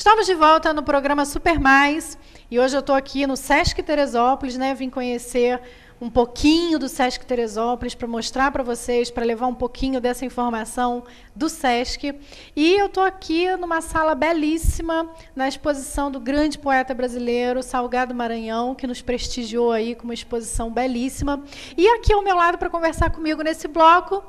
Estamos de volta no programa Super Mais e hoje eu estou aqui no Sesc Teresópolis, né? Vim conhecer um pouquinho do Sesc Teresópolis para mostrar para vocês, para levar um pouquinho dessa informação do Sesc. E eu estou aqui numa sala belíssima, na exposição do grande poeta brasileiro, Salgado Maranhão, que nos prestigiou aí com uma exposição belíssima. E aqui ao meu lado para conversar comigo nesse bloco,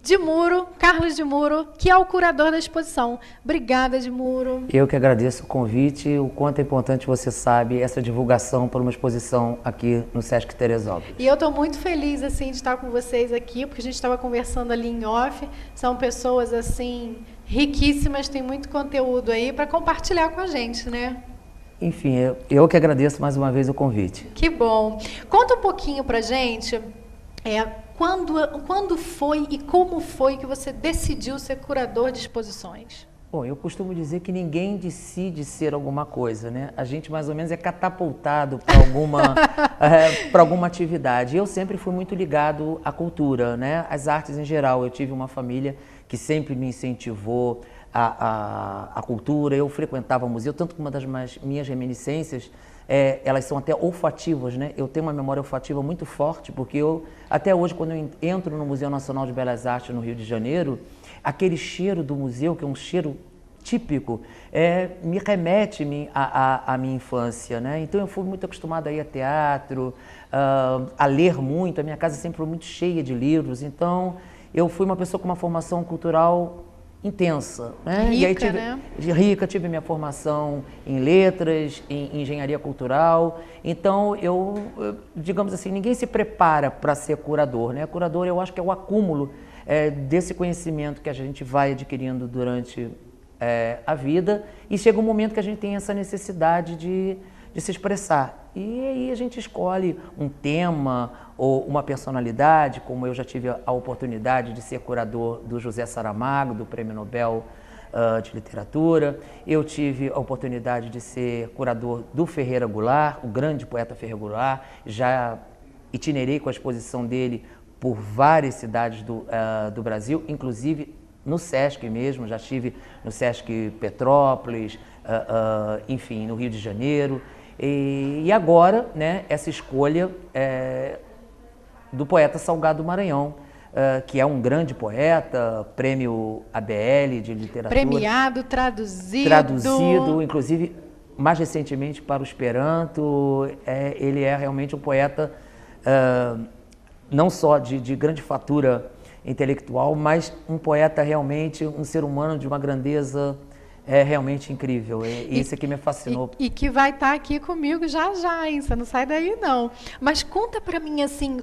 de Muro, Carlos de Muro, que é o curador da exposição. Obrigada, de Muro. Eu que agradeço o convite, o quanto é importante, você sabe, essa divulgação para uma exposição aqui no Sesc Teresópolis. E eu estou muito feliz assim, de estar com vocês aqui, porque a gente estava conversando ali em off, são pessoas assim riquíssimas, tem muito conteúdo aí para compartilhar com a gente, né? Enfim, eu que agradeço mais uma vez o convite. Que bom. Conta um pouquinho para a gente, quando foi e como foi que você decidiu ser curador de exposições? Bom, eu costumo dizer que ninguém decide ser alguma coisa, né? A gente mais ou menos é catapultado para alguma atividade. Eu sempre fui muito ligado à cultura, né? Às artes em geral. Eu tive uma família que sempre me incentivou à cultura. Eu frequentava museu, tanto que uma das minhas reminiscências, elas são até olfativas, né? Eu tenho uma memória olfativa muito forte, porque até hoje, quando eu entro no Museu Nacional de Belas Artes no Rio de Janeiro, aquele cheiro do museu, que é um cheiro típico, me remete à minha infância, né? Então eu fui muito acostumada a ir a teatro, a ler muito. A minha casa sempre foi muito cheia de livros, então eu fui uma pessoa com uma formação cultural intensa, né? Rica, e aí tive minha formação em letras, em engenharia cultural. Então digamos assim, ninguém se prepara para ser curador, né? Curador, eu acho que é o acúmulo desse conhecimento que a gente vai adquirindo durante a vida, e chega um momento que a gente tem essa necessidade de se expressar. E aí a gente escolhe um tema ou uma personalidade, como eu já tive a oportunidade de ser curador do José Saramago, do Prêmio Nobel de Literatura. Eu tive a oportunidade de ser curador do Ferreira Goulart, o grande poeta Ferreira Goulart. Já itinerei com a exposição dele por várias cidades do Brasil, inclusive no Sesc mesmo. Já estive no Sesc Petrópolis, enfim, no Rio de Janeiro. E agora, né, essa escolha do poeta Salgado Maranhão, que é um grande poeta, prêmio ABL de literatura. Premiado, traduzido. Traduzido, inclusive, mais recentemente para o Esperanto. Ele é realmente um poeta, não só de grande fatura intelectual, mas um poeta realmente, um ser humano de uma grandeza realmente incrível. Isso aqui me fascinou. E que vai estar aqui comigo já já, hein? Você não sai daí, não. Mas conta para mim, assim,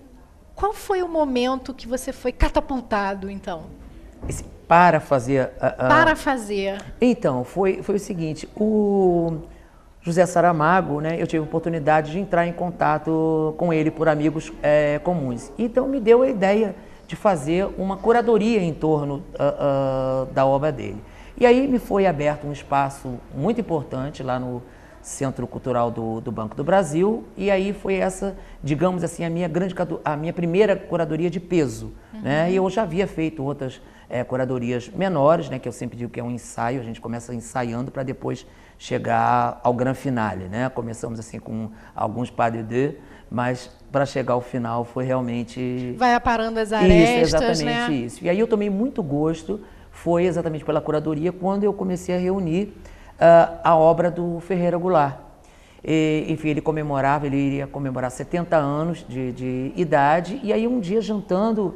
qual foi o momento que você foi catapultado, então? Para fazer... Para fazer. Então, foi o seguinte, o José Saramago, né, eu tive a oportunidade de entrar em contato com ele por amigos comuns. Então, me deu a ideia de fazer uma curadoria em torno da obra dele. E aí me foi aberto um espaço muito importante lá no Centro Cultural do Banco do Brasil, e aí foi essa, digamos assim, a minha primeira curadoria de peso, né? E eu já havia feito outras curadorias menores, né? Que eu sempre digo que é um ensaio, a gente começa ensaiando para depois chegar ao grand finale, né? Começamos assim com alguns pas de deux, mas para chegar ao final foi realmente... Vai aparando as arestas, isso, exatamente, né? isso. E aí eu tomei muito gosto, foi exatamente pela curadoria, quando eu comecei a reunir a obra do Ferreira Goulart. Enfim, ele iria comemorar 70 anos de idade, e aí um dia jantando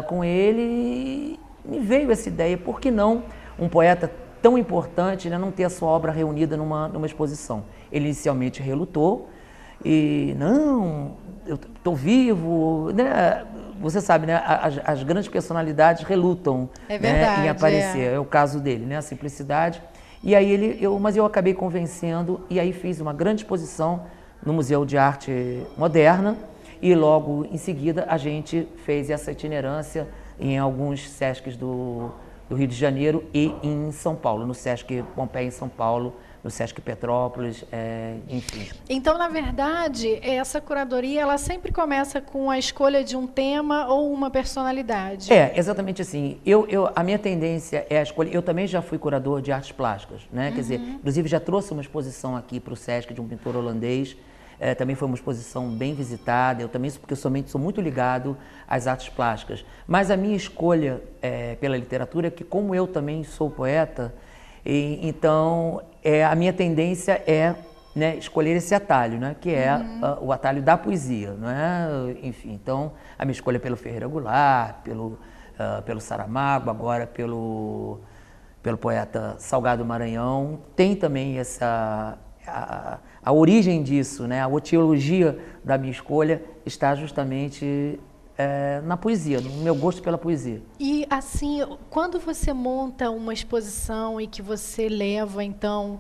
com ele, me veio essa ideia, por que não um poeta tão importante, né, não ter a sua obra reunida numa exposição? Ele inicialmente relutou, e não, eu estou vivo, né? Você sabe, né? As grandes personalidades relutam, verdade, né, em aparecer. É o caso dele, né? A simplicidade. E aí mas eu acabei convencendo, e aí fiz uma grande exposição no Museu de Arte Moderna, e logo em seguida a gente fez essa itinerância em alguns Sescs do Rio de Janeiro e em São Paulo, no Sesc Pompeia em São Paulo, no Sesc Petrópolis, enfim. Então, na verdade, essa curadoria, ela sempre começa com a escolha de um tema ou uma personalidade. Exatamente assim. A minha tendência é a escolha. Eu também já fui curador de artes plásticas, né? Quer dizer, inclusive já trouxe uma exposição aqui para o Sesc de um pintor holandês. Também foi uma exposição bem visitada. Eu também, porque eu somente sou muito ligado às artes plásticas. Mas a minha escolha pela literatura é que, como eu também sou poeta, então a minha tendência é, né, escolher esse atalho, né, que é o atalho da poesia, não é? Enfim, então a minha escolha é pelo Ferreira Goulart, pelo Saramago, agora pelo poeta Salgado Maranhão. Tem também a origem disso, né, a etiologia da minha escolha está justamente na poesia, no meu gosto pela poesia. E assim, quando você monta uma exposição e que você leva, então,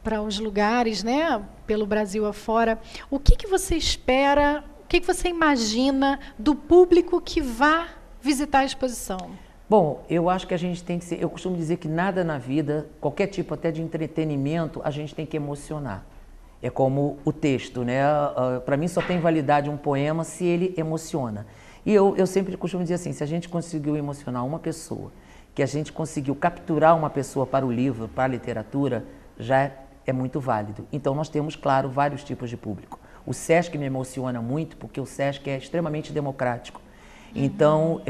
para os lugares, né, pelo Brasil afora, o que você espera, o que você imagina do público que vá visitar a exposição? Bom, eu acho que a gente tem que ser, eu costumo dizer que nada na vida, qualquer tipo até de entretenimento, a gente tem que emocionar. É como o texto, né? Para mim só tem validade um poema se ele emociona. E eu sempre costumo dizer assim, se a gente conseguiu emocionar uma pessoa, que a gente conseguiu capturar uma pessoa para o livro, para a literatura, já é muito válido. Então nós temos, claro, vários tipos de público. O Sesc me emociona muito porque o Sesc é extremamente democrático. Então,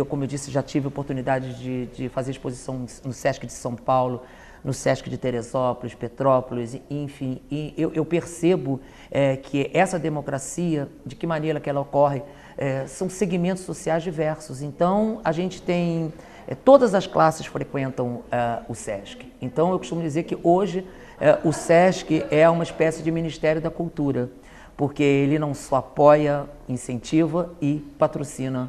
como eu disse, já tive a oportunidade de fazer exposição no Sesc de São Paulo, no Sesc de Teresópolis, Petrópolis, enfim, e eu percebo que essa democracia, de que maneira que ela ocorre, são segmentos sociais diversos. Então, a gente tem, todas as classes frequentam o Sesc. Então, eu costumo dizer que hoje o Sesc é uma espécie de Ministério da Cultura, porque ele não só apoia, incentiva e patrocina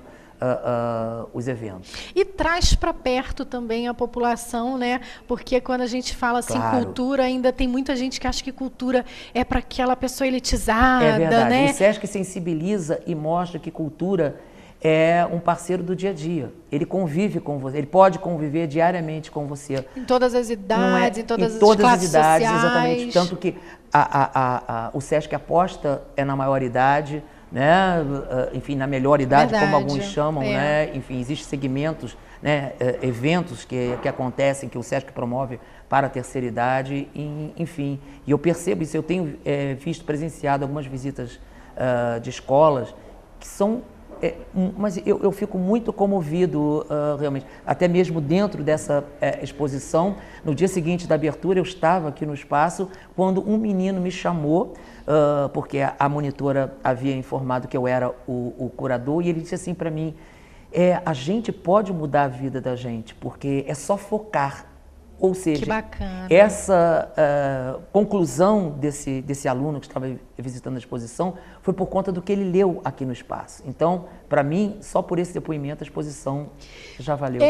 os eventos. E traz para perto também a população, né? Porque quando a gente fala assim, claro, cultura, ainda tem muita gente que acha que cultura é para aquela pessoa elitizada, é verdade, né? O Sesc sensibiliza e mostra que cultura é um parceiro do dia a dia. Ele convive com você, ele pode conviver diariamente com você. Em todas as idades, em todas as idades, classes sociais. Exatamente. Tanto que o Sesc aposta na maior idade, né? Enfim, na melhor idade, verdade, como alguns chamam, né? Enfim, existem segmentos, né? Eventos que acontecem, que o Sesc promove para a terceira idade, enfim. E eu percebo isso, eu tenho visto, presenciado algumas visitas de escolas que são... mas eu fico muito comovido, realmente. Até mesmo dentro dessa exposição, no dia seguinte da abertura, eu estava aqui no espaço, quando um menino me chamou, porque a monitora havia informado que eu era o curador, e ele disse assim para mim, a gente pode mudar a vida da gente, porque é só focar. Ou seja, essa conclusão desse aluno que estava visitando a exposição foi por conta do que ele leu aqui no espaço. Então, para mim, só por esse depoimento, a exposição já valeu.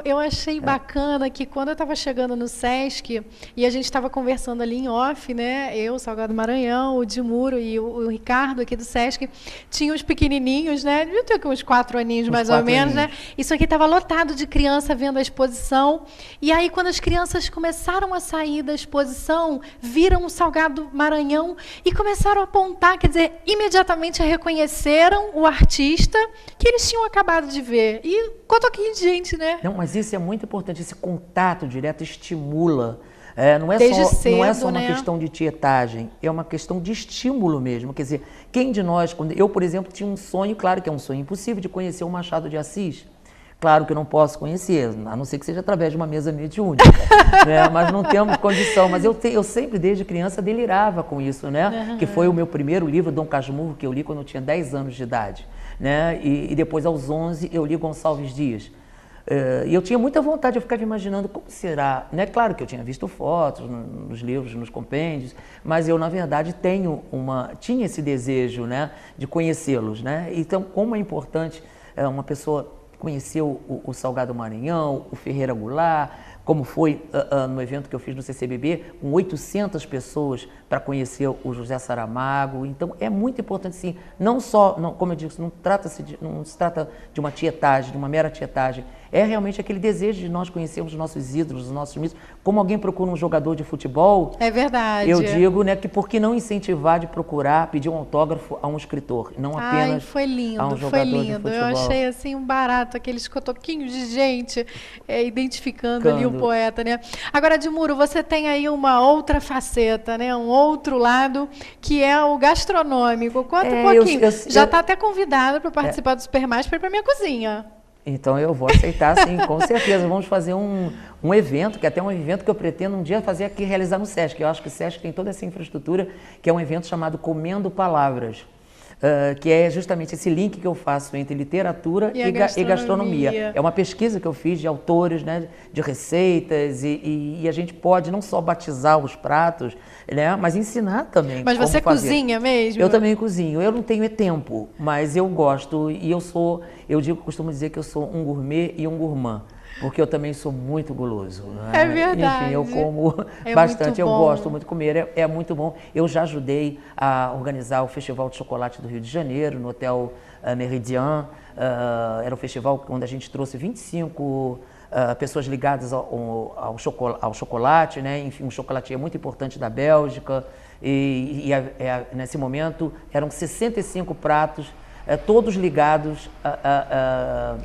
Eu achei bacana que quando eu estava chegando no Sesc, e a gente estava conversando ali em off, né? Eu, Salgado Maranhão, o Dimuro e o Ricardo aqui do Sesc, tinham os pequenininhos, né? Devia ter uns 4 aninhos, mais ou menos, né? Isso aqui estava lotado de criança vendo a exposição. E aí, quando as crianças começaram a sair da exposição, viram o Salgado Maranhão e começaram a apontar, quer dizer, imediatamente reconheceram o artista que eles tinham acabado de ver. E quanto aqui de gente, né? Não, mas isso é muito importante, esse contato direto estimula. Não é só uma questão de tietagem, é uma questão de estímulo mesmo. Quer dizer, quem de nós, eu, por exemplo, tinha um sonho, claro que é um sonho impossível, de conhecer o Machado de Assis. Claro que eu não posso conhecer, a não ser que seja através de uma mesa mediúnica, né? Mas não temos condição. Mas eu sempre, desde criança, delirava com isso, né? Que foi o meu primeiro livro, Dom Casmurro, que eu li quando eu tinha 10 anos de idade, né? E depois, aos 11, eu li Gonçalves Dias. E eu tinha muita vontade, eu ficava imaginando como será, né? Claro que eu tinha visto fotos nos livros, nos compêndios, mas eu, na verdade, tinha esse desejo, né? De conhecê-los, né? Então, como é importante uma pessoa conhecer o Salgado Maranhão, o Ferreira Goulart, como foi no evento que eu fiz no CCBB, com 800 pessoas para conhecer o José Saramago. Então, é muito importante, sim, não só, como eu disse, não se trata de uma tietagem, de uma mera tietagem, é realmente aquele desejo de nós conhecermos os nossos ídolos, os nossos mitos. Como alguém procura um jogador de futebol... É verdade. Eu digo, né, que por que não incentivar de procurar, pedir um autógrafo a um escritor, não apenas foi lindo, a um jogador de futebol. Eu achei, assim, um barato, aqueles cotoquinhos de gente identificando ali o poeta, né? Agora, Edmuro, você tem aí uma outra faceta, né? Um outro lado, que é o gastronômico. Conta um pouquinho. Já está até convidada para participar do Super Mais para ir para minha cozinha. Então eu vou aceitar, sim, com certeza. Vamos fazer um evento, que é até um evento que eu pretendo um dia fazer aqui, realizar no Sesc. Eu acho que o Sesc tem toda essa infraestrutura, que é um evento chamado Comendo Palavras, que é justamente esse link que eu faço entre literatura e gastronomia. É uma pesquisa que eu fiz de autores, né, de receitas, e a gente pode não só batizar os pratos, né, mas ensinar também. Mas você cozinha mesmo? Eu também cozinho. Eu não tenho tempo, mas eu gosto, e costumo dizer que eu sou um gourmet e um gourmand. Porque eu também sou muito guloso. Né? É verdade. Enfim, eu como bastante, eu gosto muito de comer, é muito bom. Eu já ajudei a organizar o Festival de Chocolate do Rio de Janeiro, no Hotel Meridian. Era um festival onde a gente trouxe 25 pessoas ligadas ao chocolate, né? Enfim, um chocolatier muito importante da Bélgica. Nesse momento, eram 65 pratos, todos ligados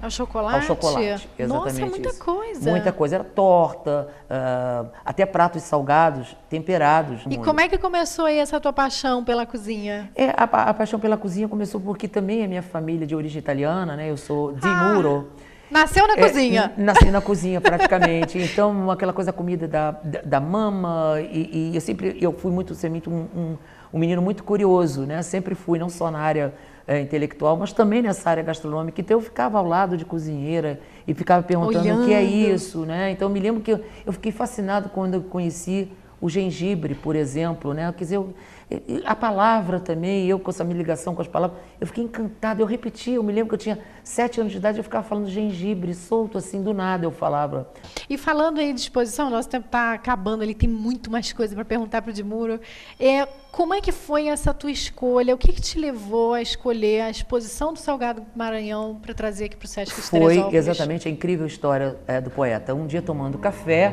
ao chocolate? Ao chocolate, exatamente. Nossa, muita isso. coisa. Muita coisa. Era torta, até pratos salgados, temperados. E como é que começou aí essa tua paixão pela cozinha? A paixão pela cozinha começou porque também a minha família de origem italiana, né? Eu sou di Muro. Nasceu na cozinha? Nasci na cozinha, praticamente. Então, aquela coisa, a comida da mama, e eu fui sempre um menino muito curioso, né? Sempre fui, não só na área intelectual, mas também nessa área gastronômica. Então, eu ficava ao lado de cozinheira e ficava perguntando o que é isso, né? Então, eu me lembro que eu fiquei fascinado quando eu conheci o gengibre, por exemplo, né? Quer dizer, a palavra também, eu com essa minha ligação com as palavras, eu fiquei encantada, eu repetia, eu me lembro que eu tinha 7 anos de idade, eu ficava falando gengibre, solto assim, do nada eu falava. E falando aí de exposição, nosso tempo está acabando, ele tem muito mais coisa para perguntar para o Edmuro. Como é que foi essa tua escolha? O que te levou a escolher a exposição do Salgado Maranhão para trazer aqui para o Sesc de Teresópolis? Foi exatamente a incrível história do poeta. Um dia tomando café,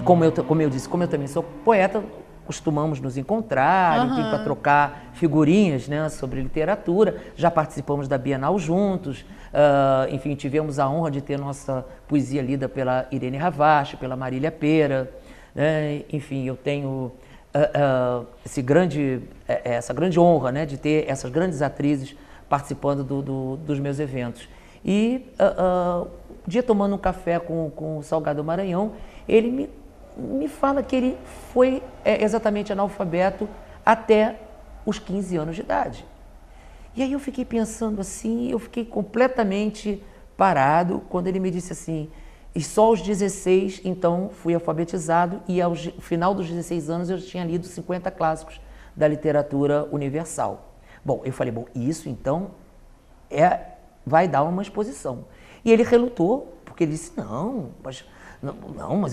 como eu disse, como eu também sou poeta, costumamos nos encontrar, enfim, para trocar figurinhas, né, sobre literatura. Já participamos da Bienal juntos, enfim, tivemos a honra de ter nossa poesia lida pela Irene Ravache, pela Marília Pera, né? Enfim, eu tenho essa grande honra, né, de ter essas grandes atrizes participando dos meus eventos. E um dia tomando um café com o Salgado Maranhão, ele me fala que ele foi exatamente analfabeto até os 15 anos de idade. E aí eu fiquei pensando assim, eu fiquei completamente parado quando ele me disse assim, e só aos 16, então, fui alfabetizado, e ao final dos 16 anos eu tinha lido 50 clássicos da literatura universal. Bom, eu falei, isso então vai dar uma exposição. E ele relutou, porque ele disse, não, mas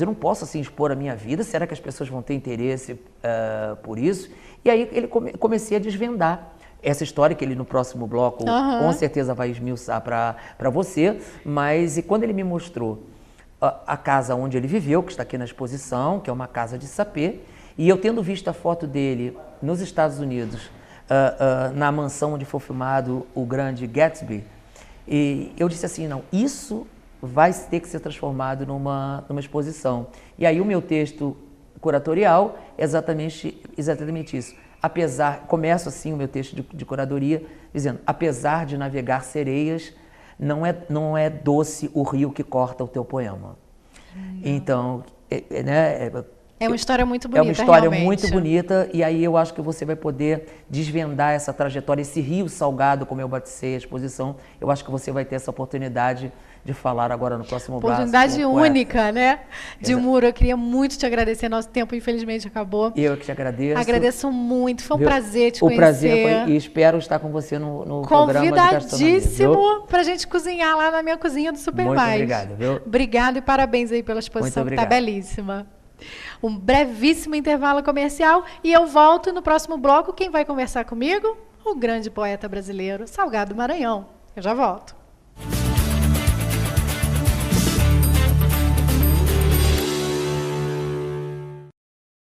eu não posso assim expor a minha vida, será que as pessoas vão ter interesse por isso? E aí comecei a desvendar essa história que ele no próximo bloco com certeza vai esmiuçar para você, mas quando ele me mostrou a casa onde ele viveu, que está aqui na exposição, que é uma casa de sapê, e eu tendo visto a foto dele nos Estados Unidos, na mansão onde foi filmado o grande Gatsby, e eu disse assim, não, isso vai ter que ser transformado numa exposição. E aí o meu texto curatorial é exatamente isso. Começo assim o meu texto de curadoria, dizendo, apesar de navegar sereias, não é doce o rio que corta o teu poema. Então, é uma história muito bonita, é uma história realmente. Muito bonita, e aí eu acho que você vai poder desvendar essa trajetória, esse rio salgado, como eu batizei a exposição, eu acho que você vai ter essa oportunidade de falar agora no próximo braço. Oportunidade única, né? Dilmuro, eu queria muito te agradecer. Nosso tempo, infelizmente, acabou. Eu que te agradeço. Agradeço muito. Foi um prazer te conhecer. O prazer foi, e espero estar com você no programa de gastronomia. Convidadíssimo para a gente cozinhar lá na minha cozinha do Super Muito Mais. obrigado, viu? Obrigado e parabéns aí pela exposição, que tá belíssima. Um brevíssimo intervalo comercial e eu volto no próximo bloco. Quem vai conversar comigo? O grande poeta brasileiro, Salgado Maranhão. Eu já volto.